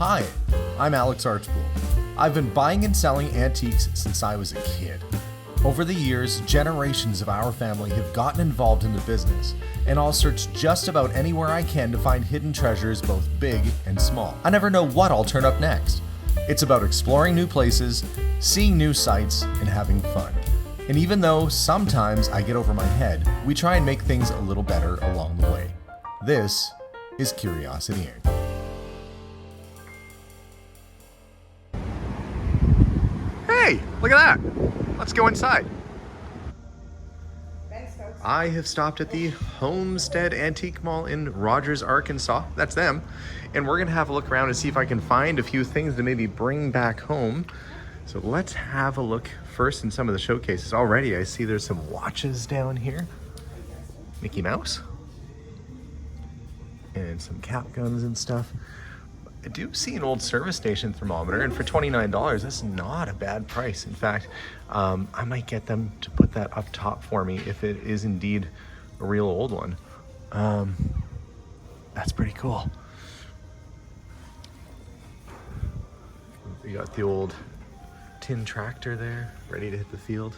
Hi, I'm Alex Archbold. I've been buying and selling antiques since I was a kid. Over the years, generations of our family have gotten involved in the business, and I'll search just about anywhere I can to find hidden treasures both big and small. I never know what I'll turn up next. It's about exploring new places, seeing new sights, and having fun. And even though sometimes I get over my head, we try and make things a little better along the way. This is Curiosity Inc. Hey, look at that! Let's go inside. I have stopped at the Homestead Antique Mall in Rogers, Arkansas. That's them. And we're gonna have a look around and see if I can find a few things to maybe bring back home. So let's have a look first in some of the showcases. Already I see there's some watches down here. Mickey Mouse. And some cap guns and stuff. I do see an old service station thermometer, and for $29, that's not a bad price. In fact, I might get them to put that up top for me if it is indeed a real old one. That's pretty cool. We got the old tin tractor there, ready to hit the field.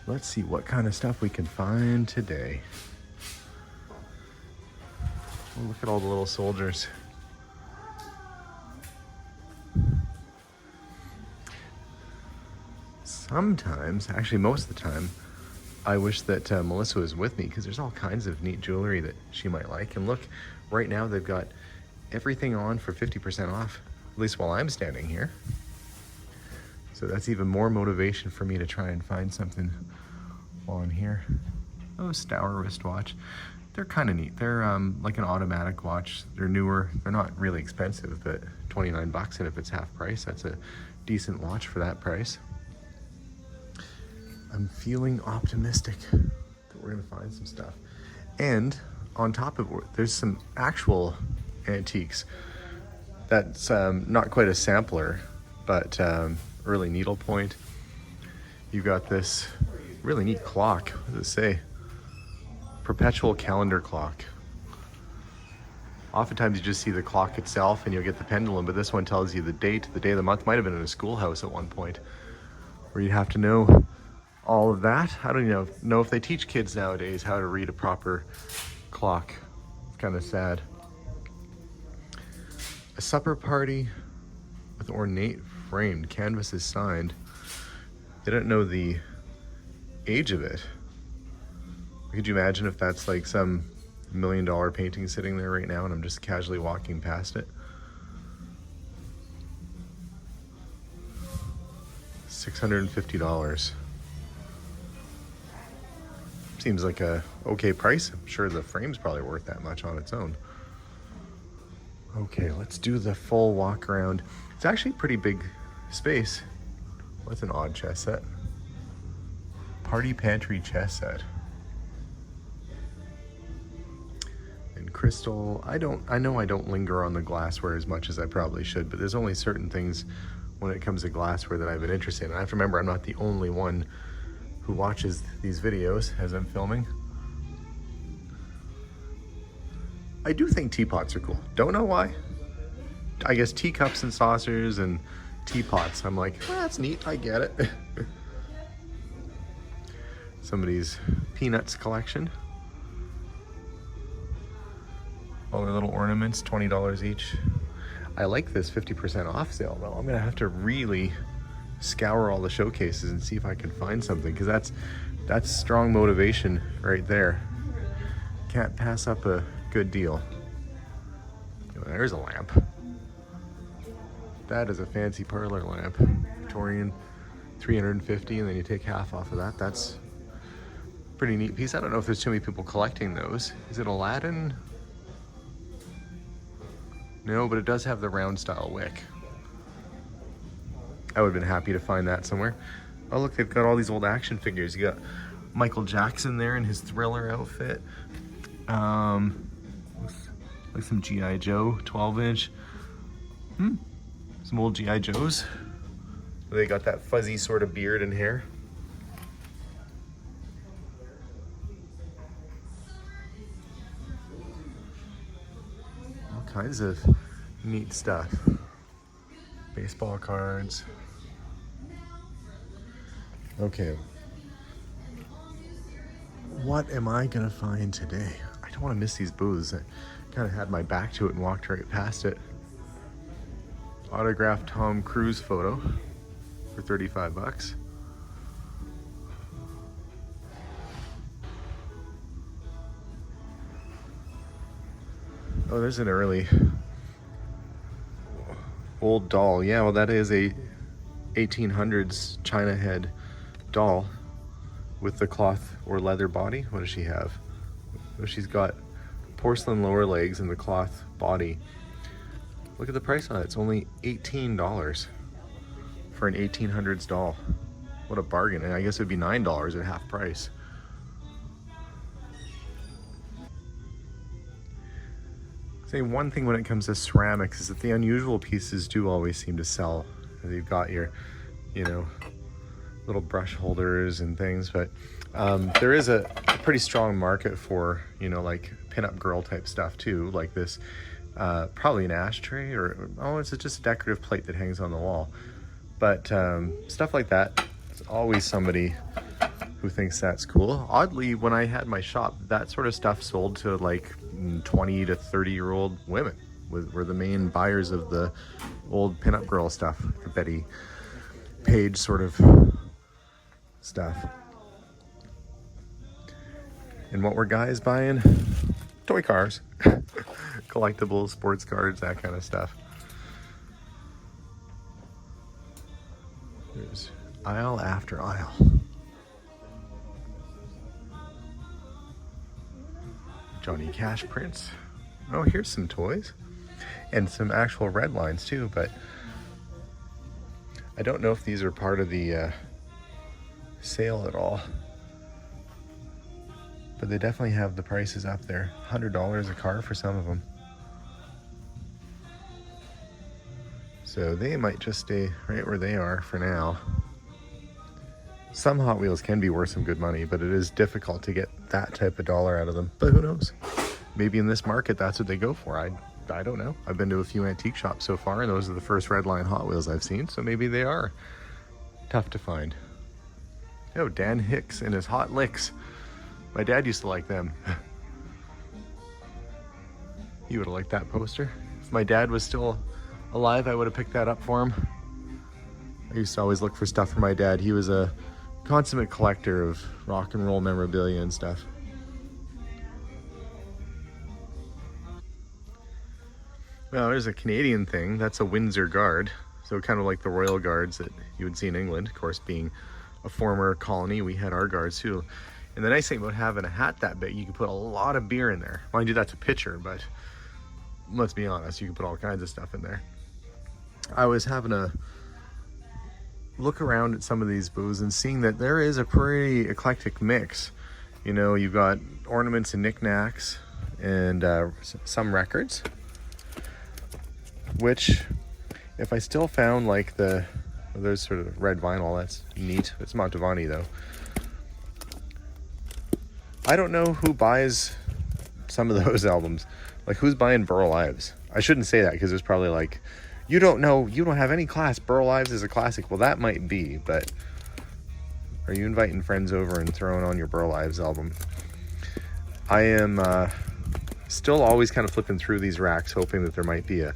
Let's see what kind of stuff we can find today. Oh, look at all the little soldiers. Sometimes, actually most of the time, I wish that Melissa was with me because there's all kinds of neat jewelry that she might like. And look, right now they've got everything on for 50% off, at least while I'm standing here. So that's even more motivation for me to try and find something while I'm here. Oh, Stour wristwatch. They're kind of neat. They're like an automatic watch. They're newer. They're not really expensive, but 29 bucks, and if it's half price, that's a decent watch for that price. I'm feeling optimistic that we're gonna find some stuff. And on top of it, there's some actual antiques. That's not quite a sampler, but early needlepoint. You've got this really neat clock. What does it say? Perpetual calendar clock. Oftentimes you just see the clock itself and you'll get the pendulum, but this one tells you the date, the day of the month. Might have been in a schoolhouse at one point where you'd have to know all of that. I don't even know if they teach kids nowadays how to read a proper clock. It's kind of sad. A supper party with ornate framed canvases signed. They don't know the age of it. Could you imagine if that's like some $1 million painting sitting there right now and I'm just casually walking past it? $650. Seems like a okay price. I'm sure the frame's probably worth that much on its own. Okay, let's do the full walk around. It's actually a pretty big space. What's an odd chess set? Party pantry chess set. And crystal. I know I don't linger on the glassware as much as I probably should, but there's only certain things when it comes to glassware that I've been interested in. I have to remember I'm not the only one who watches these videos as I'm filming. I do think teapots are cool. Don't know why. I guess teacups and saucers and teapots. I'm like, well, that's neat. I get it. Somebody's peanuts collection. All their little ornaments, $20 each. I like this 50% off sale though. I'm gonna have to really scour all the showcases and see if I can find something, because that's strong motivation right there. Can't pass up a good deal. There's a lamp. That is a fancy parlor lamp. Victorian, $350, and then you take half off of that. That's a pretty neat piece. I don't know if there's too many people collecting those. Is it Aladdin? No, but it does have the round style wick. I would have been happy to find that somewhere. Oh look, they've got all these old action figures. You got Michael Jackson there in his Thriller outfit. Like some G.I. Joe 12-inch. Some old G.I. Joes. They got that fuzzy sort of beard and hair. All kinds of Neat stuff. Baseball cards. Okay. What am I gonna find today? I don't want to miss these booths. I kind of had my back to it and walked right past it. Autographed Tom Cruise photo for 35 bucks. Oh, there's an early old doll. Yeah, well, that is a 1800s China head doll with the cloth or leather body. What does she have? Oh, she's got porcelain lower legs and the cloth body. Look at the price on it. It's only $18 for an 1800s doll. What a bargain. And I guess it would be $9 at half price. Say one thing when it comes to ceramics is that the unusual pieces do always seem to sell. You've got your, you know, little brush holders and things, but there is a pretty strong market for, you know, like pinup girl type stuff too, like this, probably an ashtray or, oh, it's just a decorative plate that hangs on the wall. But stuff like that, it's always somebody who thinks that's cool. Oddly, when I had my shop, that sort of stuff sold to like 20 to 30-year-old women were the main buyers of the old pinup girl stuff, the Betty Page sort of stuff. And what were guys buying? Toy cars, collectibles, sports cards, that kind of stuff. There's aisle after aisle. Johnny Cash prints. Oh, here's some toys and some actual red lines too, but I don't know if these are part of the sale at all. But they definitely have the prices up there. $100 a car for some of them. So they might just stay right where they are for now. Some Hot Wheels can be worth some good money, but it is difficult to get that type of dollar out of them. But who knows? Maybe in this market, that's what they go for. I don't know. I've been to a few antique shops so far, and those are the first red line Hot Wheels I've seen. So maybe they are tough to find. Oh, Dan Hicks and his Hot Licks. My dad used to like them. He would have liked that poster. If my dad was still alive, I would have picked that up for him. I used to always look for stuff for my dad. He was a consummate collector of rock and roll memorabilia and stuff. Well, there's a Canadian thing. That's a Windsor Guard. So kind of like the Royal Guards that you would see in England. Of course, being a former colony, we had our guards too. And the nice thing about having a hat that big, you can put a lot of beer in there. Mind you, that's a pitcher, but let's be honest, you can put all kinds of stuff in there. I was having a look around at some of these booths and seeing that there is a pretty eclectic mix. You know, you've got ornaments and knickknacks and some records, which if I still found like there's sort of red vinyl, that's neat. It's Montavani though. I don't know who buys some of those albums. Like, who's buying Burl Ives? I shouldn't say that because there's probably like, you don't know, you don't have any class. Burl Ives is a classic. Well, that might be, but are you inviting friends over and throwing on your Burl Ives album? I am still always kind of flipping through these racks, hoping that there might be a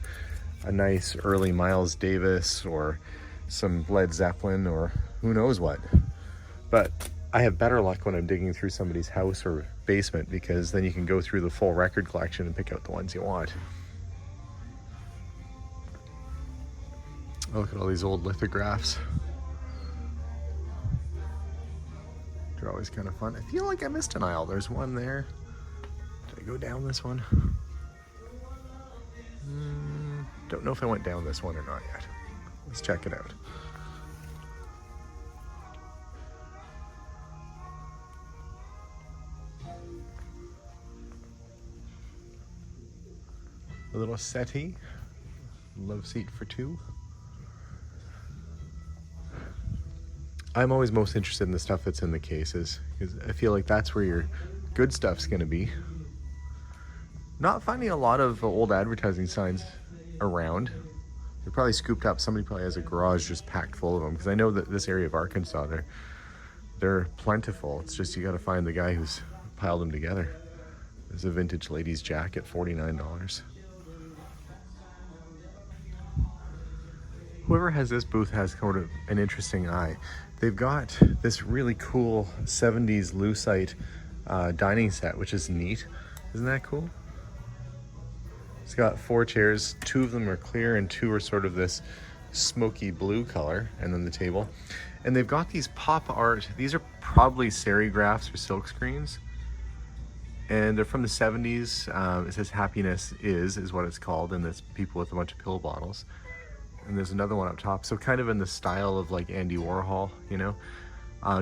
nice early Miles Davis or some Led Zeppelin or who knows what. But I have better luck when I'm digging through somebody's house or basement, because then you can go through the full record collection and pick out the ones you want. Oh, look at all these old lithographs. They're always kind of fun. I feel like I missed an aisle. There's one there. Did I go down this one? Don't know if I went down this one or not yet. Let's check it out. A little settee, love seat for two. I'm always most interested in the stuff that's in the cases, because I feel like that's where your good stuff's gonna be. Not finding a lot of old advertising signs around. They're probably scooped up. Somebody probably has a garage just packed full of them, because I know that this area of Arkansas, they're plentiful. It's just you got to find the guy who's piled them together. There's a vintage ladies jacket, $49. Whoever has this booth has sort of an interesting eye. They've got this really cool 70s lucite dining set, which is neat. Isn't that cool? It's got 4 chairs. 2 of them are clear and 2 are sort of this smoky blue color, and then the table. And they've got these pop art. These are probably serigraphs or silk screens. And they're from the 70s. It says Happiness is what it's called, and it's people with a bunch of pill bottles. And there's another one up top. So kind of in the style of like Andy Warhol, you know.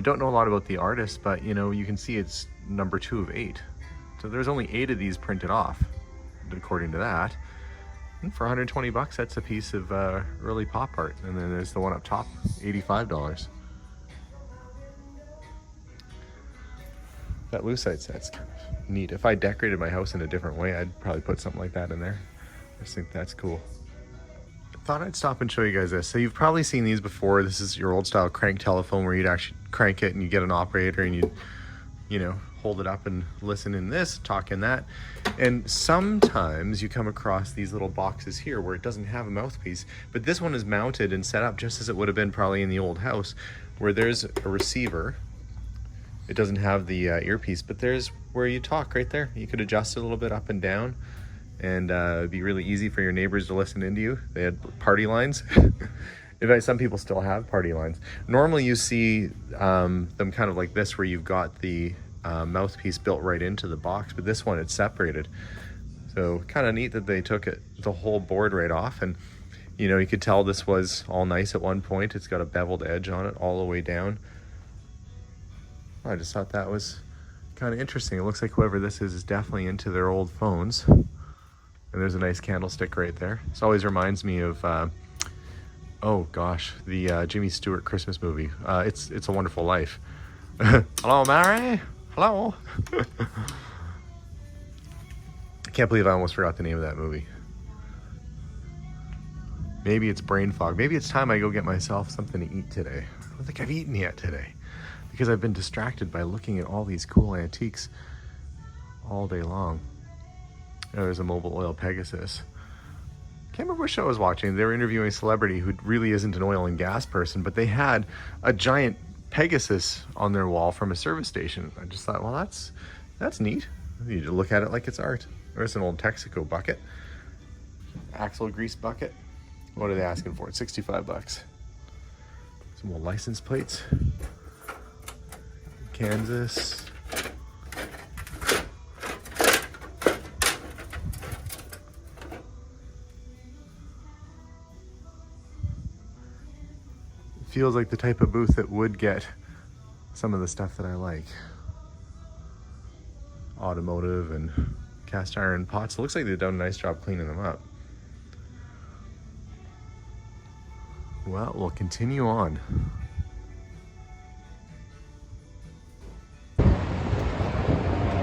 Don't know a lot about the artist, but you know, you can see it's number 2 of 8. So there's only 8 of these printed off, according to that. And for 120 bucks, that's a piece of early pop art. And then there's the one up top, $85. That lucite set's kind of neat. If I decorated my house in a different way, I'd probably put something like that in there. I just think that's cool. Thought I'd stop and show you guys this. So you've probably seen these before. This is your old style crank telephone where you'd actually crank it and you get an operator and you know, hold it up and listen in this, talk in that. And sometimes you come across these little boxes here where it doesn't have a mouthpiece, but this one is mounted and set up just as it would have been probably in the old house, where there's a receiver. It doesn't have the earpiece, but there's where you talk right there. You could adjust it a little bit up and down, and it'd be really easy for your neighbors to listen into you. They had party lines. In fact, some people still have party lines. Normally you see them kind of like this, where you've got the mouthpiece built right into the box, but this one, it's separated. So kind of neat that they took the whole board right off. And you know, you could tell this was all nice at one point. It's got a beveled edge on it all the way down. I just thought that was kind of interesting. It looks like whoever this is definitely into their old phones. And there's a nice candlestick right there. This always reminds me of, oh gosh, the Jimmy Stewart Christmas movie. It's a Wonderful Life. Hello, Mary. Hello. I can't believe I almost forgot the name of that movie. Maybe it's brain fog. Maybe it's time I go get myself something to eat today. I don't think I've eaten yet today, because I've been distracted by looking at all these cool antiques all day long. Oh, there's a mobile oil Pegasus. Can't remember what show I was watching. They were interviewing a celebrity who really isn't an oil and gas person, but they had a giant Pegasus on their wall from a service station. I just thought, well, that's neat. You need to look at it like it's art. There's an old Texaco bucket. Axle grease bucket. What are they asking for? It's 65 bucks. Some old license plates. Kansas. Feels like the type of booth that would get some of the stuff that I like. Automotive and cast iron pots. It looks like they've done a nice job cleaning them up. Well, we'll continue on.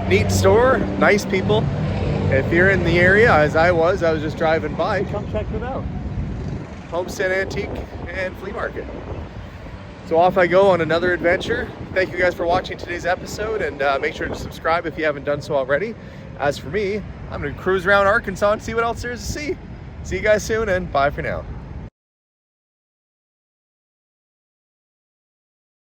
Neat store, nice people. If you're in the area, as I was just driving by, come check them out. Homestead Antique and Flea Market. So off I go on another adventure. Thank you guys for watching today's episode, and make sure to subscribe if you haven't done so already. As for me, I'm gonna cruise around Arkansas and see what else there is to see. See you guys soon, and bye for now.